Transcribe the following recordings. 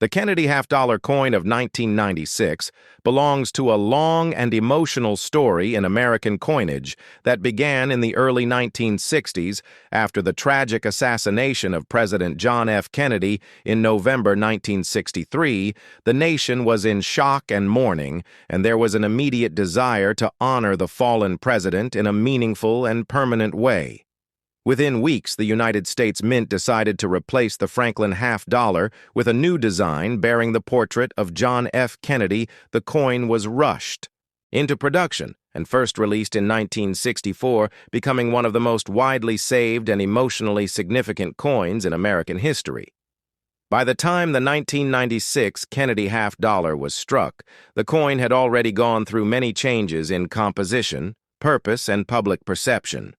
The Kennedy half-dollar coin of 1996 belongs to a long and emotional story in American coinage that began in the early 1960s after the tragic assassination of President John F. Kennedy in November 1963. The nation was in shock and mourning, and there was an immediate desire to honor the fallen president in a meaningful and permanent way. Within weeks, the United States Mint decided to replace the Franklin half-dollar with a new design bearing the portrait of John F. Kennedy. The coin was rushed into production and first released in 1964, becoming one of the most widely saved and emotionally significant coins in American history. By the time the 1996 Kennedy half-dollar was struck, the coin had already gone through many changes in composition, purpose, and public perception.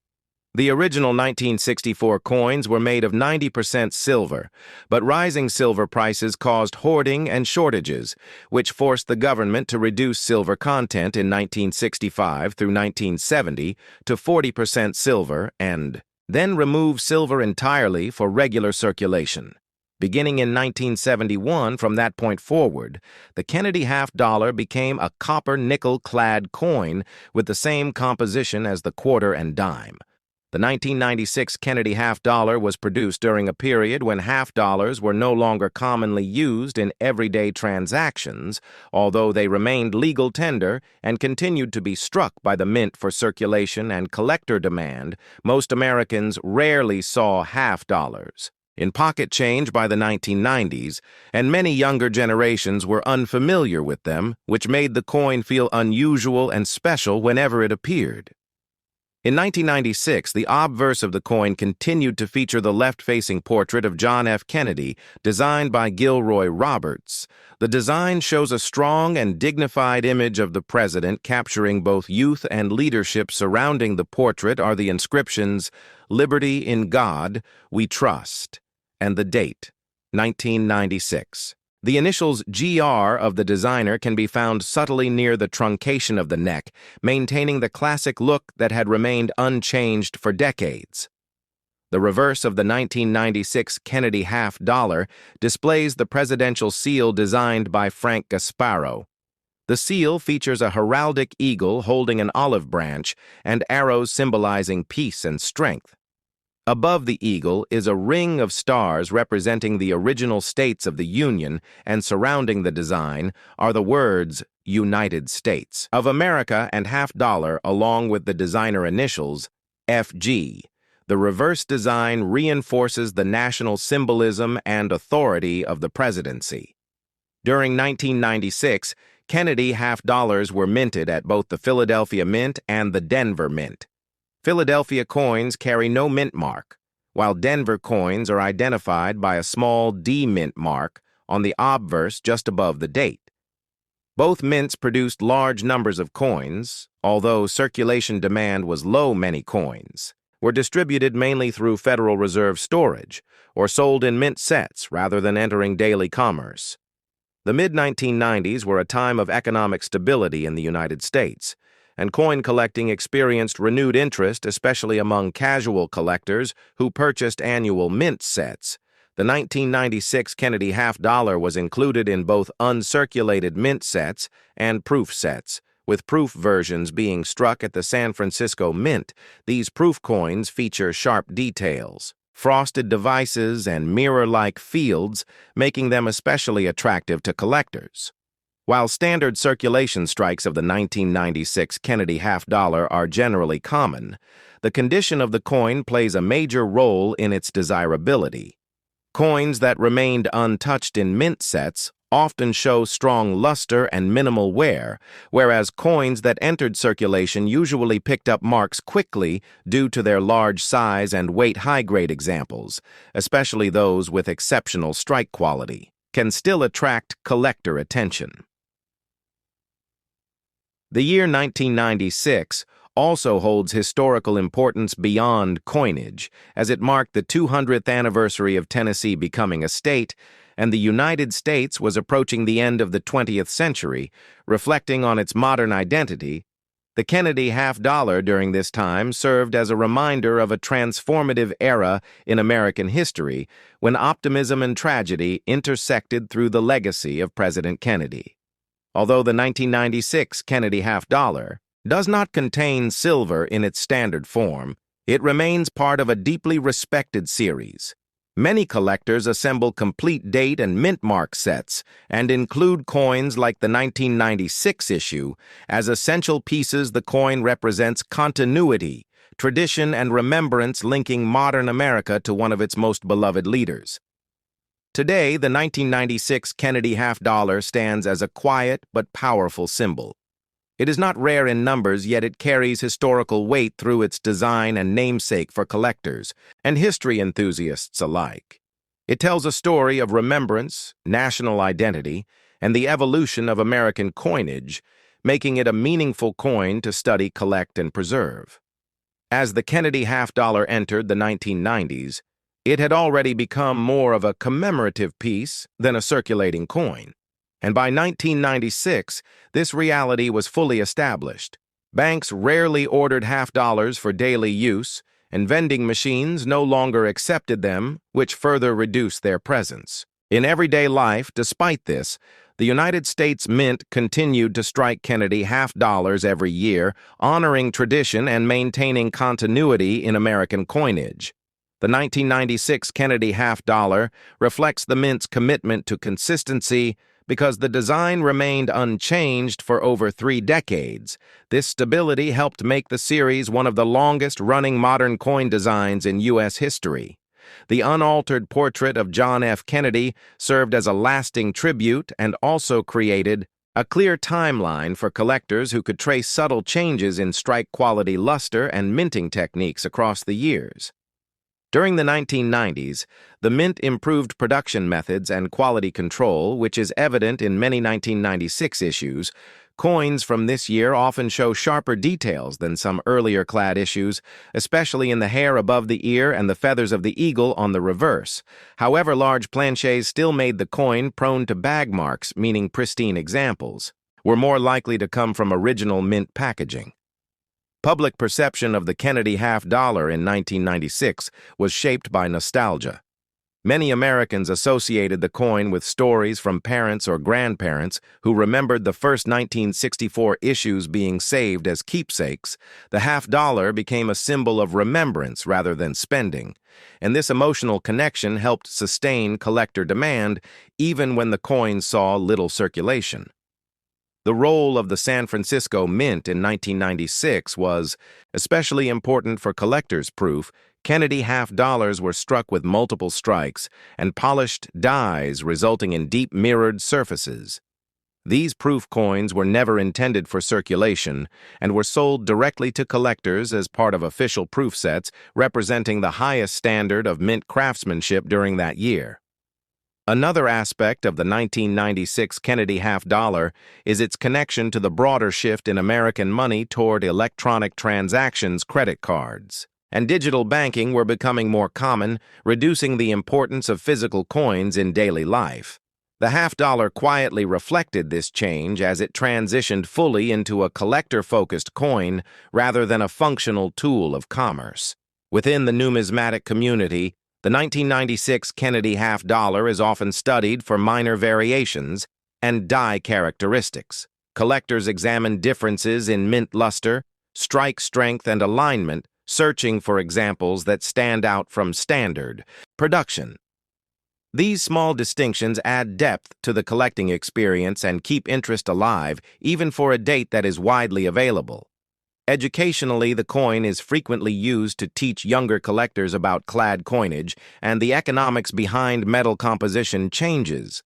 The original 1964 coins were made of 90% silver, but rising silver prices caused hoarding and shortages, which forced the government to reduce silver content in 1965 through 1970 to 40% silver and then remove silver entirely for regular circulation. Beginning in 1971, from that point forward, the Kennedy half-dollar became a copper-nickel clad coin with the same composition as the quarter and dime. The 1996 Kennedy half-dollar was produced during a period when half-dollars were no longer commonly used in everyday transactions, although they remained legal tender and continued to be struck by the mint for circulation and collector demand. Most Americans rarely saw half-dollars in pocket change by the 1990s, and many younger generations were unfamiliar with them, which made the coin feel unusual and special whenever it appeared. In 1996, the obverse of the coin continued to feature the left-facing portrait of John F. Kennedy, designed by Gilroy Roberts. The design shows a strong and dignified image of the president, capturing both youth and leadership. Surrounding the portrait are the inscriptions, "Liberty in God, We Trust," and the date, 1996. The initials GR of the designer can be found subtly near the truncation of the neck, maintaining the classic look that had remained unchanged for decades. The reverse of the 1996 Kennedy half-dollar displays the presidential seal designed by Frank Gasparo. The seal features a heraldic eagle holding an olive branch and arrows symbolizing peace and strength. Above the eagle is a ring of stars representing the original states of the Union, and surrounding the design are the words United States of America and half-dollar along with the designer initials FG. The reverse design reinforces the national symbolism and authority of the presidency. During 1996, Kennedy half-dollars were minted at both the Philadelphia Mint and the Denver Mint. Philadelphia coins carry no mint mark, while Denver coins are identified by a small D mint mark on the obverse just above the date. Both mints produced large numbers of coins, although circulation demand was low. Many coins were distributed mainly through Federal Reserve storage or sold in mint sets rather than entering daily commerce. The mid-1990s were a time of economic stability in the United States, and coin collecting experienced renewed interest, especially among casual collectors who purchased annual mint sets. The 1996 Kennedy half-dollar was included in both uncirculated mint sets and proof sets, with proof versions being struck at the San Francisco Mint. These proof coins feature sharp details, frosted devices, and mirror-like fields, making them especially attractive to collectors. While standard circulation strikes of the 1996 Kennedy half-dollar are generally common, the condition of the coin plays a major role in its desirability. Coins that remained untouched in mint sets often show strong luster and minimal wear, whereas coins that entered circulation usually picked up marks quickly due to their large size and weight. High-grade examples, especially those with exceptional strike quality, can still attract collector attention. The year 1996 also holds historical importance beyond coinage, as it marked the 200th anniversary of Tennessee becoming a state, and the United States was approaching the end of the 20th century, reflecting on its modern identity. The Kennedy half-dollar during this time served as a reminder of a transformative era in American history when optimism and tragedy intersected through the legacy of President Kennedy. Although the 1996 Kennedy half-dollar does not contain silver in its standard form, it remains part of a deeply respected series. Many collectors assemble complete date and mint mark sets and include coins like the 1996 issue. As essential pieces, the coin represents continuity, tradition, and remembrance linking modern America to one of its most beloved leaders. Today, the 1996 Kennedy half-dollar stands as a quiet but powerful symbol. It is not rare in numbers, yet it carries historical weight through its design and namesake for collectors and history enthusiasts alike. It tells a story of remembrance, national identity, and the evolution of American coinage, making it a meaningful coin to study, collect, and preserve. As the Kennedy half-dollar entered the 1990s, it had already become more of a commemorative piece than a circulating coin. And by 1996, this reality was fully established. Banks rarely ordered half-dollars for daily use, and vending machines no longer accepted them, which further reduced their presence. In everyday life, despite this, the United States Mint continued to strike Kennedy half-dollars every year, honoring tradition and maintaining continuity in American coinage. The 1996 Kennedy half-dollar reflects the Mint's commitment to consistency, because the design remained unchanged for over 3 decades. This stability helped make the series one of the longest-running modern coin designs in U.S. history. The unaltered portrait of John F. Kennedy served as a lasting tribute and also created a clear timeline for collectors who could trace subtle changes in strike-quality luster and minting techniques across the years. During the 1990s, the Mint improved production methods and quality control, which is evident in many 1996 issues. Coins from this year often show sharper details than some earlier clad issues, especially in the hair above the ear and the feathers of the eagle on the reverse. However, large planchets still made the coin prone to bag marks, meaning pristine examples were more likely to come from original Mint packaging. Public perception of the Kennedy half-dollar in 1996 was shaped by nostalgia. Many Americans associated the coin with stories from parents or grandparents who remembered the first 1964 issues being saved as keepsakes. The half-dollar became a symbol of remembrance rather than spending, and this emotional connection helped sustain collector demand even when the coin saw little circulation. The role of the San Francisco Mint in 1996 was especially important for collectors' proof. Kennedy half-dollars were struck with multiple strikes and polished dies, resulting in deep mirrored surfaces. These proof coins were never intended for circulation and were sold directly to collectors as part of official proof sets, representing the highest standard of mint craftsmanship during that year. Another aspect of the 1996 Kennedy half-dollar is its connection to the broader shift in American money toward electronic transactions. Credit cards and digital banking were becoming more common, reducing the importance of physical coins in daily life. The half-dollar quietly reflected this change as it transitioned fully into a collector-focused coin rather than a functional tool of commerce. Within the numismatic community, the 1996 Kennedy half-dollar is often studied for minor variations and die characteristics. Collectors examine differences in mint luster, strike strength, and alignment, searching for examples that stand out from standard production. These small distinctions add depth to the collecting experience and keep interest alive, even for a date that is widely available. Educationally, the coin is frequently used to teach younger collectors about clad coinage and the economics behind metal composition changes.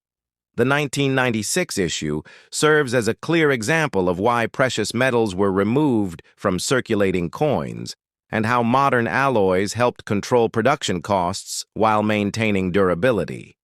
The 1996 issue serves as a clear example of why precious metals were removed from circulating coins and how modern alloys helped control production costs while maintaining durability.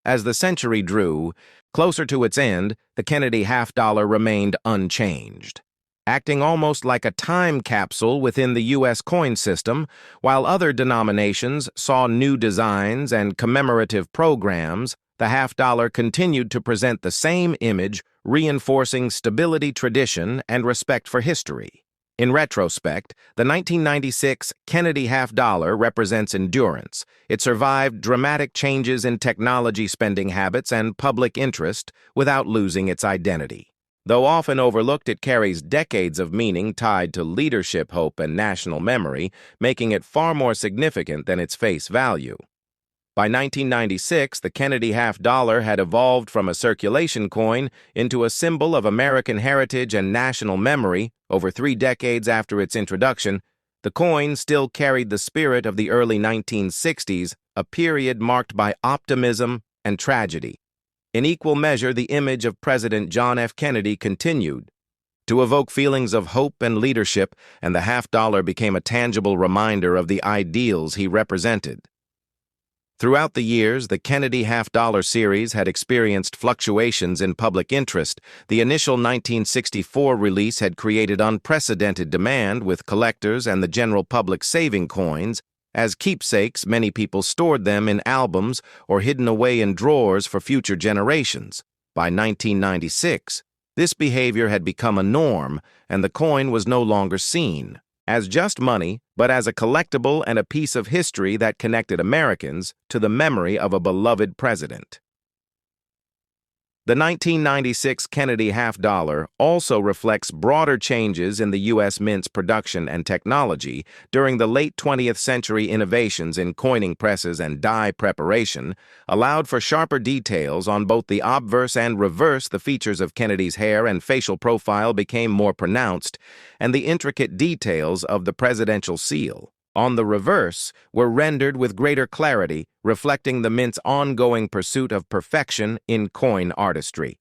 As the century drew closer to its end, the Kennedy half-dollar remained unchanged, acting almost like a time capsule within the U.S. coin system. While other denominations saw new designs and commemorative programs, the half-dollar continued to present the same image, reinforcing stability, tradition, and respect for history. In retrospect, the 1996 Kennedy half-dollar represents endurance. It survived dramatic changes in technology spending habits and public interest without losing its identity. Though often overlooked, it carries decades of meaning tied to leadership, hope, and national memory, making it far more significant than its face value. By 1996, the Kennedy half-dollar had evolved from a circulation coin into a symbol of American heritage and national memory. Over 3 decades after its introduction, the coin still carried the spirit of the early 1960s, a period marked by optimism and tragedy. In equal measure, the image of President John F. Kennedy continued to evoke feelings of hope and leadership, and the half-dollar became a tangible reminder of the ideals he represented. Throughout the years, the Kennedy half-dollar series had experienced fluctuations in public interest. The initial 1964 release had created unprecedented demand, with collectors and the general public saving coins. As keepsakes, many people stored them in albums or hidden away in drawers for future generations. By 1996, this behavior had become a norm, and the coin was no longer seen as just money, but as a collectible and a piece of history that connected Americans to the memory of a beloved president. The 1996 Kennedy half-dollar also reflects broader changes in the U.S. Mint's production and technology. During the late 20th century, innovations in coining presses and die preparation allowed for sharper details on both the obverse and reverse. The features of Kennedy's hair and facial profile became more pronounced, and the intricate details of the presidential seal on the reverse were rendered with greater clarity, reflecting the Mint's ongoing pursuit of perfection in coin artistry.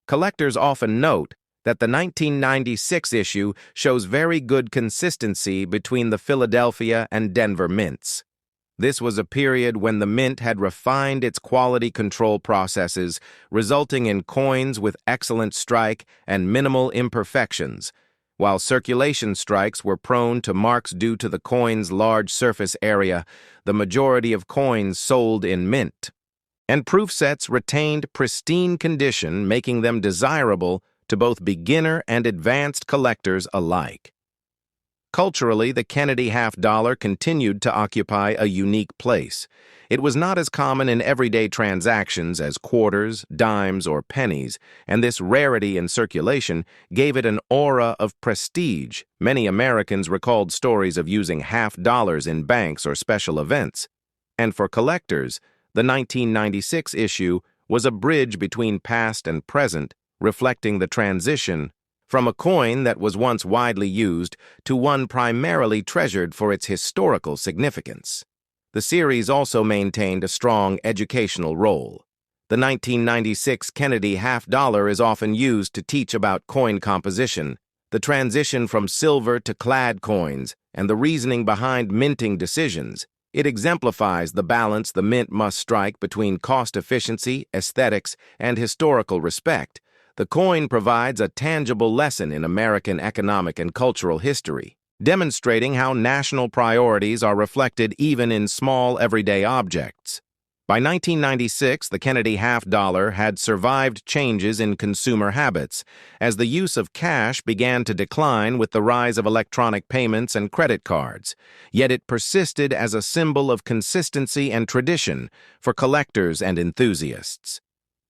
Collectors often note that the 1996 issue shows very good consistency between the Philadelphia and Denver mints. This was a period when the Mint had refined its quality control processes, resulting in coins with excellent strike and minimal imperfections, while circulation strikes were prone to marks due to the coin's large surface area. The majority of coins sold in mint and proof sets retained pristine condition, making them desirable to both beginner and advanced collectors alike. Culturally, the Kennedy half-dollar continued to occupy a unique place. It was not as common in everyday transactions as quarters, dimes, or pennies, and this rarity in circulation gave it an aura of prestige. Many Americans recalled stories of using half-dollars in banks or special events. And for collectors, the 1996 issue was a bridge between past and present, reflecting the transition from a coin that was once widely used to one primarily treasured for its historical significance. The series also maintained a strong educational role. The 1996 Kennedy half-dollar is often used to teach about coin composition, the transition from silver to clad coins, and the reasoning behind minting decisions. It exemplifies the balance the Mint must strike between cost efficiency, aesthetics, and historical respect. The coin provides a tangible lesson in American economic and cultural history, demonstrating how national priorities are reflected even in small everyday objects. By 1996, the Kennedy half-dollar had survived changes in consumer habits, as the use of cash began to decline with the rise of electronic payments and credit cards. Yet it persisted as a symbol of consistency and tradition for collectors and enthusiasts.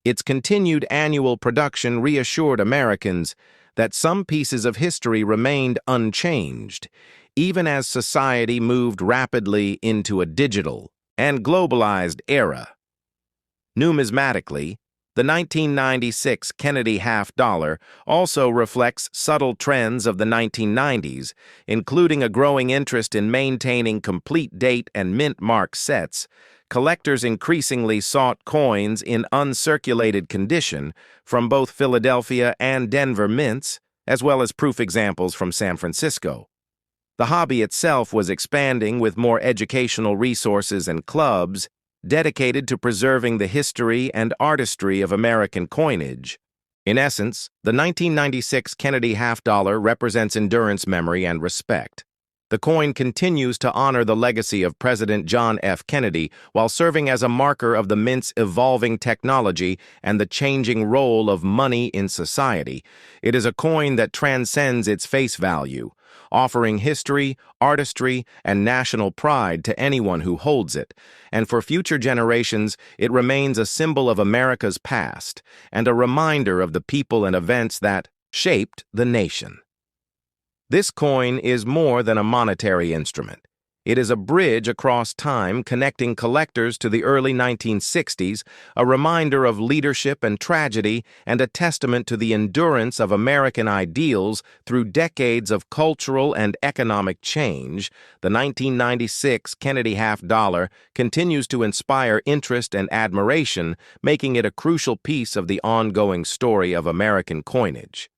Its continued annual production reassured Americans that some pieces of history remained unchanged, even as society moved rapidly into a digital and globalized era. Numismatically, the 1996 Kennedy half-dollar also reflects subtle trends of the 1990s, including a growing interest in maintaining complete date and mint mark sets. Collectors increasingly sought coins in uncirculated condition from both Philadelphia and Denver mints, as well as proof examples from San Francisco. The hobby itself was expanding, with more educational resources and clubs dedicated to preserving the history and artistry of American coinage. In essence, the 1996 Kennedy half-dollar represents endurance, memory, and respect. The coin continues to honor the legacy of President John F. Kennedy while serving as a marker of the mint's evolving technology and the changing role of money in society. It is a coin that transcends its face value, offering history, artistry, and national pride to anyone who holds it. And for future generations, it remains a symbol of America's past and a reminder of the people and events that shaped the nation. This coin is more than a monetary instrument. It is a bridge across time connecting collectors to the early 1960s, a reminder of leadership and tragedy, and a testament to the endurance of American ideals through decades of cultural and economic change. The 1996 Kennedy half dollar continues to inspire interest and admiration, making it a crucial piece of the ongoing story of American coinage.